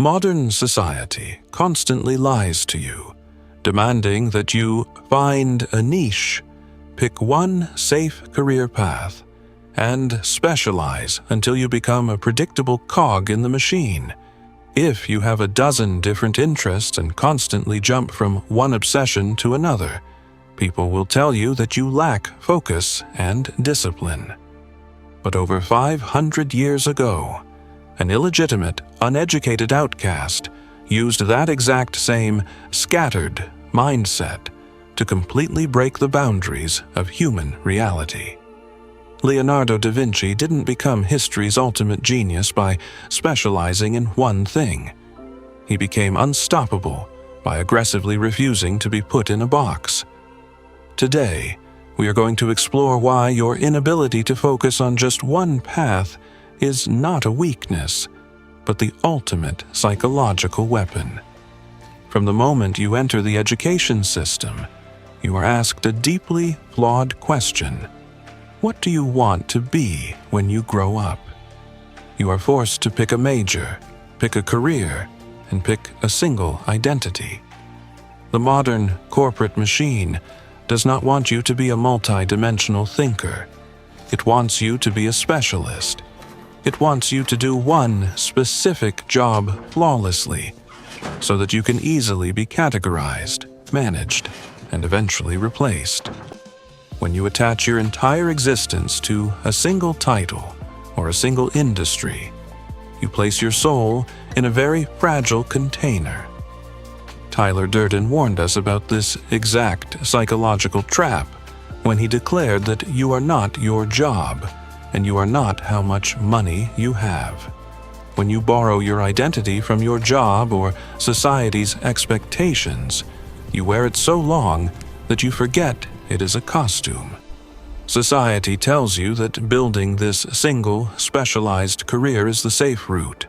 Modern society constantly lies to you, demanding that you find a niche, pick one safe career path, and specialize until you become a predictable cog in the machine. If you have a dozen different interests and constantly jump from one obsession to another, people will tell you that you lack focus and discipline. But over 500 years ago, an illegitimate, uneducated outcast used that exact same scattered mindset to completely break the boundaries of human reality. Leonardo da Vinci didn't become history's ultimate genius by specializing in one thing. He became unstoppable by aggressively refusing to be put in a box. Today, we are going to explore why your inability to focus on just one path is not a weakness, but the ultimate psychological weapon. From the moment you enter the education system, you are asked a deeply flawed question. What do you want to be when you grow up? You are forced to pick a major, pick a career, and pick a single identity. The modern corporate machine does not want you to be a multi-dimensional thinker. It wants you to be a specialist. It wants you to do one specific job flawlessly, so that you can easily be categorized, managed, and eventually replaced. When you attach your entire existence to a single title or a single industry, you place your soul in a very fragile container. Tyler Durden warned us about this exact psychological trap when he declared that you are not your job and you are not how much money you have. When you borrow your identity from your job or society's expectations, you wear it so long that you forget it is a costume. Society tells you that building this single, specialized career is the safe route,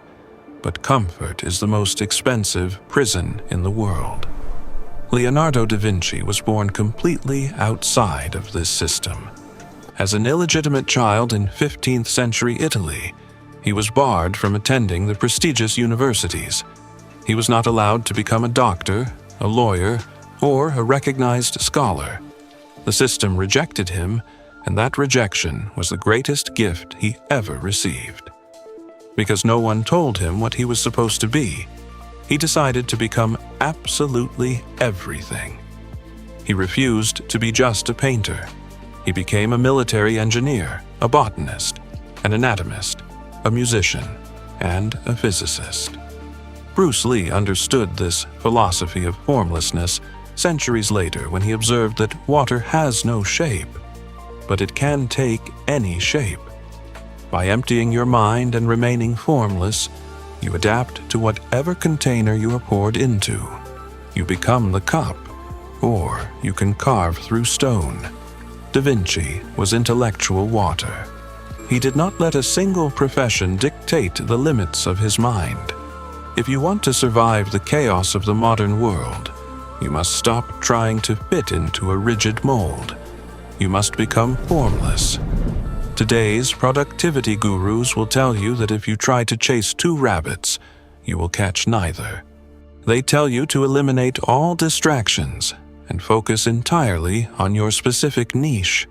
but comfort is the most expensive prison in the world. Leonardo da Vinci was born completely outside of this system. As an illegitimate child in 15th century Italy, he was barred from attending the prestigious universities. He was not allowed to become a doctor, a lawyer, or a recognized scholar. The system rejected him, and that rejection was the greatest gift he ever received. Because no one told him what he was supposed to be, he decided to become absolutely everything. He refused to be just a painter. He became a military engineer, a botanist, an anatomist, a musician, and a physicist. Bruce Lee understood this philosophy of formlessness centuries later when he observed that water has no shape, but it can take any shape. By emptying your mind and remaining formless, you adapt to whatever container you are poured into. You become the cup, or you can carve through stone. Da Vinci was intellectual water. He did not let a single profession dictate the limits of his mind. If you want to survive the chaos of the modern world, you must stop trying to fit into a rigid mold. You must become formless. Today's productivity gurus will tell you that if you try to chase two rabbits, you will catch neither. They tell you to eliminate all distractions and focus entirely on your specific niche.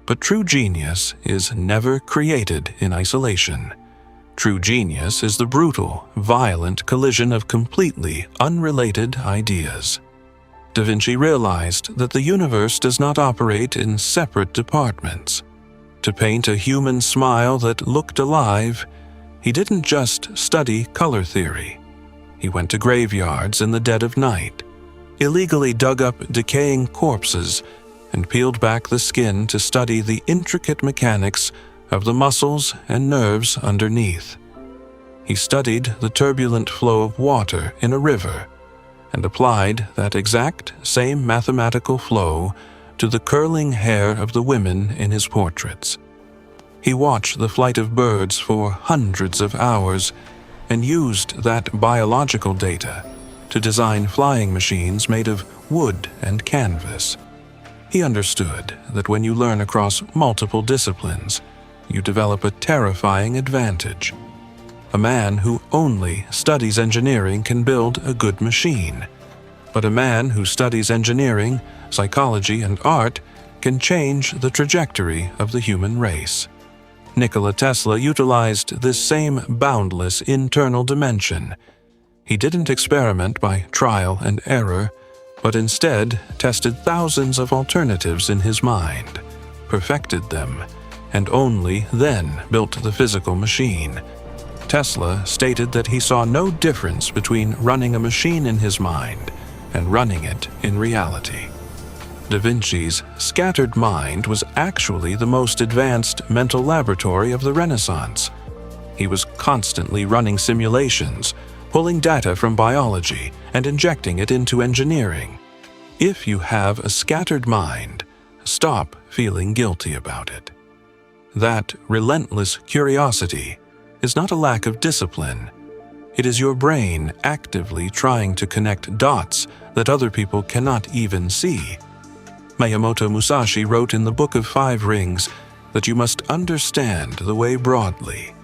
But true genius is never created in isolation. True genius is the brutal, violent collision of completely unrelated ideas. Da Vinci realized that the universe does not operate in separate departments. To paint a human smile that looked alive, he didn't just study color theory. He went to graveyards in the dead of night, illegally dug up decaying corpses, and peeled back the skin to study the intricate mechanics of the muscles and nerves underneath. He studied the turbulent flow of water in a river and applied that exact same mathematical flow to the curling hair of the women in his portraits. He watched the flight of birds for hundreds of hours and used that biological data to design flying machines made of wood and canvas. He understood that when you learn across multiple disciplines, you develop a terrifying advantage. A man who only studies engineering can build a good machine. But a man who studies engineering, psychology, and art can change the trajectory of the human race. Nikola Tesla utilized this same boundless internal dimension. He didn't experiment by trial and error, but instead tested thousands of alternatives in his mind, perfected them, and only then built the physical machine. Tesla stated that he saw no difference between running a machine in his mind and running it in reality. Da Vinci's scattered mind was actually the most advanced mental laboratory of the Renaissance. He was constantly running simulations, pulling data from biology and injecting it into engineering. If you have a scattered mind, stop feeling guilty about it. That relentless curiosity is not a lack of discipline. It is your brain actively trying to connect dots that other people cannot even see. Miyamoto Musashi wrote in the Book of Five Rings that you must understand the way broadly,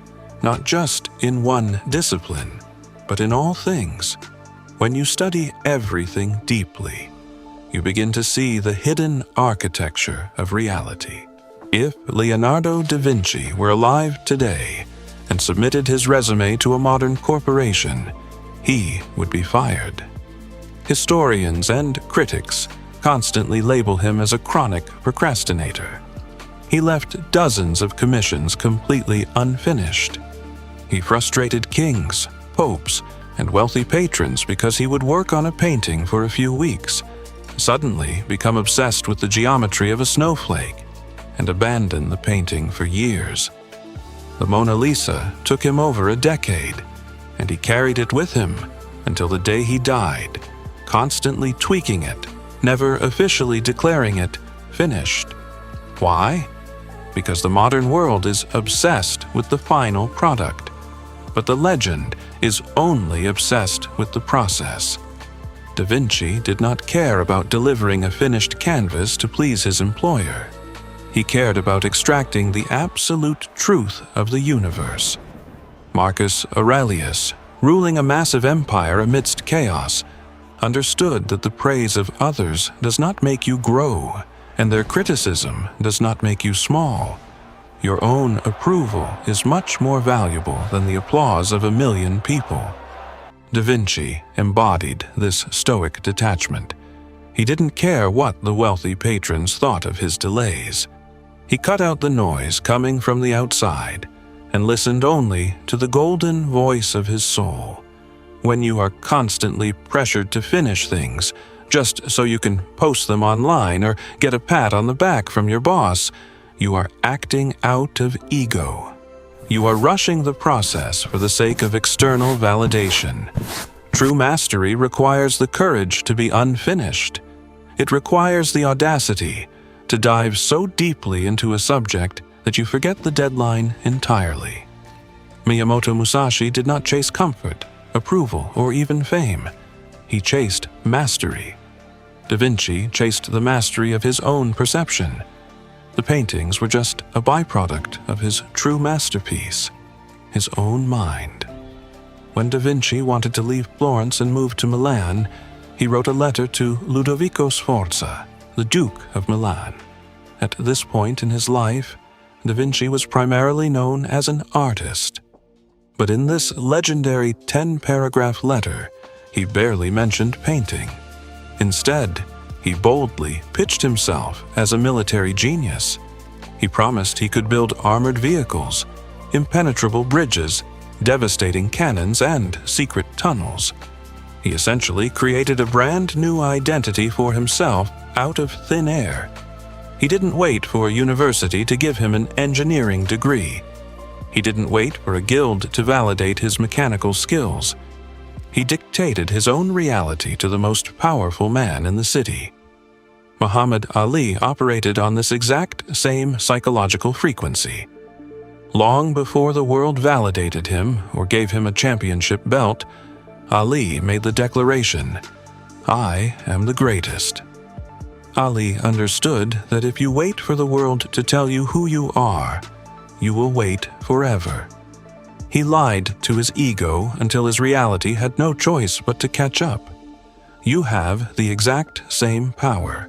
not just in one discipline, but in all things. When you study everything deeply, you begin to see the hidden architecture of reality. If Leonardo da Vinci were alive today and submitted his resume to a modern corporation, he would be fired. Historians and critics constantly label him as a chronic procrastinator. He left dozens of commissions completely unfinished. He frustrated kings, popes, and wealthy patrons because he would work on a painting for a few weeks, suddenly become obsessed with the geometry of a snowflake, and abandon the painting for years. The Mona Lisa took him over a decade, and he carried it with him until the day he died, constantly tweaking it, never officially declaring it finished. Why? Because the modern world is obsessed with the final product, but the legend is only obsessed with the process. Da Vinci did not care about delivering a finished canvas to please his employer. He cared about extracting the absolute truth of the universe. Marcus Aurelius, ruling a massive empire amidst chaos, understood that the praise of others does not make you grow, and their criticism does not make you small. Your own approval is much more valuable than the applause of 1,000,000 people. Da Vinci embodied this stoic detachment. He didn't care what the wealthy patrons thought of his delays. He cut out the noise coming from the outside and listened only to the golden voice of his soul. When you are constantly pressured to finish things just so you can post them online or get a pat on the back from your boss, you are acting out of ego. You are rushing the process for the sake of external validation. True mastery requires the courage to be unfinished. It requires the audacity to dive so deeply into a subject that you forget the deadline entirely. Miyamoto Musashi did not chase comfort, approval, or even fame. He chased mastery. Da Vinci chased the mastery of his own perception. The paintings were just a byproduct of his true masterpiece, his own mind. When Da Vinci wanted to leave Florence and move to Milan, he wrote a letter to Ludovico Sforza, the Duke of Milan. At this point in his life, Da Vinci was primarily known as an artist. But in this legendary 10-paragraph letter, he barely mentioned painting. Instead, he boldly pitched himself as a military genius. He promised he could build armored vehicles, impenetrable bridges, devastating cannons, and secret tunnels. He essentially created a brand new identity for himself out of thin air. He didn't wait for a university to give him an engineering degree. He didn't wait for a guild to validate his mechanical skills. He dictated his own reality to the most powerful man in the city. Muhammad Ali operated on this exact same psychological frequency. Long before the world validated him or gave him a championship belt, Ali made the declaration, "I am the greatest." Ali understood that if you wait for the world to tell you who you are, you will wait forever. He lied to his ego until his reality had no choice but to catch up. You have the exact same power.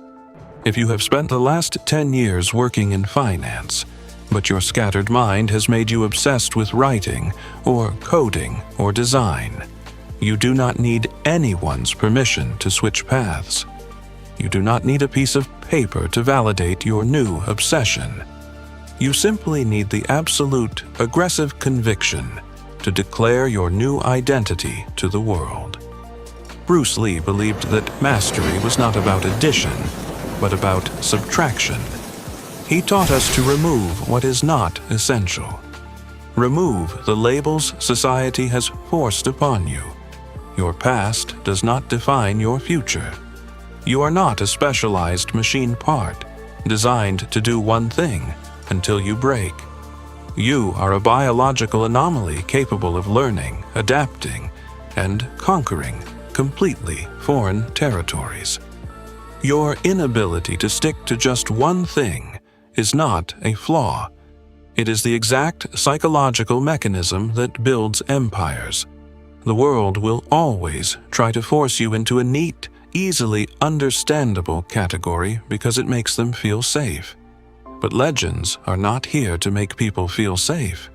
If you have spent the last 10 years working in finance, but your scattered mind has made you obsessed with writing or coding or design, you do not need anyone's permission to switch paths. You do not need a piece of paper to validate your new obsession. You simply need the absolute, aggressive conviction to declare your new identity to the world. Bruce Lee believed that mastery was not about addition, but about subtraction. He taught us to remove what is not essential. Remove the labels society has forced upon you. Your past does not define your future. You are not a specialized machine part, designed to do one thing until you break. You are a biological anomaly capable of learning, adapting, and conquering completely foreign territories. Your inability to stick to just one thing is not a flaw. It is the exact psychological mechanism that builds empires. The world will always try to force you into a neat, easily understandable category because it makes them feel safe. But legends are not here to make people feel safe.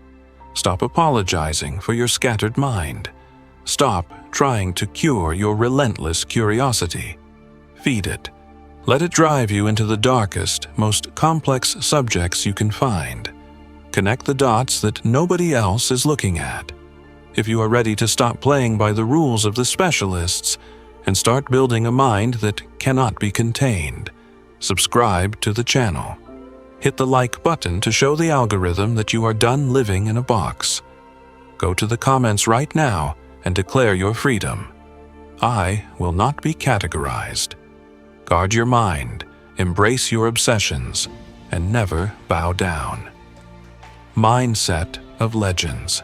Stop apologizing for your scattered mind. Stop trying to cure your relentless curiosity. Feed it. Let it drive you into the darkest, most complex subjects you can find. Connect the dots that nobody else is looking at. If you are ready to stop playing by the rules of the specialists and start building a mind that cannot be contained, subscribe to the channel. Hit the like button to show the algorithm that you are done living in a box. Go to the comments right now and declare your freedom. I will not be categorized. Guard your mind, embrace your obsessions, and never bow down. Mindset of Legends.